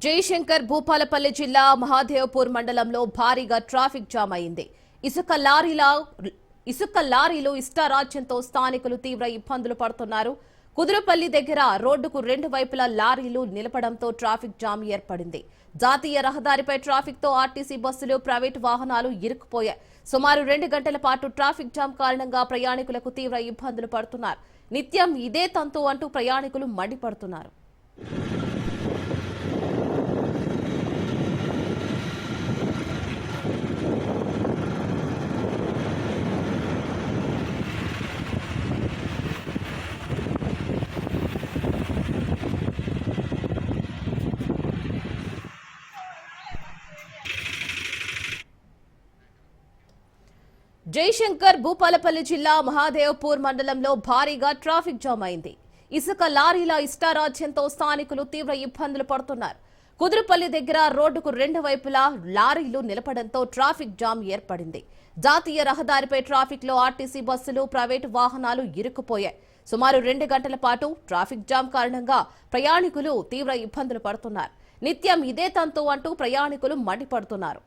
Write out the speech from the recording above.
జయశంకర్ భూపాలపల్లి జిల్లా మహాదేవ్పూర్ మండలంలో భారీగా ట్రాఫిక్ జామ్ అయింది. ఇసుక లారీలు ఇష్టారాజ్యంతో స్థానికులు తీవ్ర ఇబ్బందులు పడుతున్నారు. కుదురుపల్లి దగ్గర రోడ్డుకు రెండు వైపులా లారీలు నిలపడంతో ట్రాఫిక్ జామ్ ఏర్పడింది. జాతీయ రహదారిపై ట్రాఫిక్ తో ఆర్టీసీ బస్సులు, ప్రైవేటు వాహనాలు ఇరుక్కుపోయాయి. సుమారు 2 గంటల పాటు ట్రాఫిక్ జామ్ కారణంగా ప్రయాణికులకు తీవ్ర ఇబ్బందులు పడుతున్నారు. నిత్యం ఇదే తంతు అంటూ ప్రయాణికులు మండిపడుతున్నారు. జయశంకర్ భూపాలపల్లి జిల్లా మహాదేవ్పూర్ మండలంలో భారీగా ట్రాఫిక్ జామ్ అయింది. ఇసుక లారీల ఇష్టారాజ్యంతో స్థానికులు తీవ్ర ఇబ్బందులు పడుతున్నారు. కుదురుపల్లి దగ్గర రోడ్డుకు రెండు వైపులా లారీలు నిలపడంతో ట్రాఫిక్ జామ్ ఏర్పడింది. జాతీయ రహదారిపై ట్రాఫిక్ లో ఆర్టీసీ బస్సులు, ప్రైవేటు వాహనాలు ఇరుక్కుపోయాయి. సుమారు 2 గంటల పాటు ట్రాఫిక్ జామ్ కారణంగా ప్రయాణికులు తీవ్ర ఇబ్బందులు పడుతున్నారు. నిత్యం ఇదే తంతు అంటూ ప్రయాణికులు మండిపడుతున్నారు.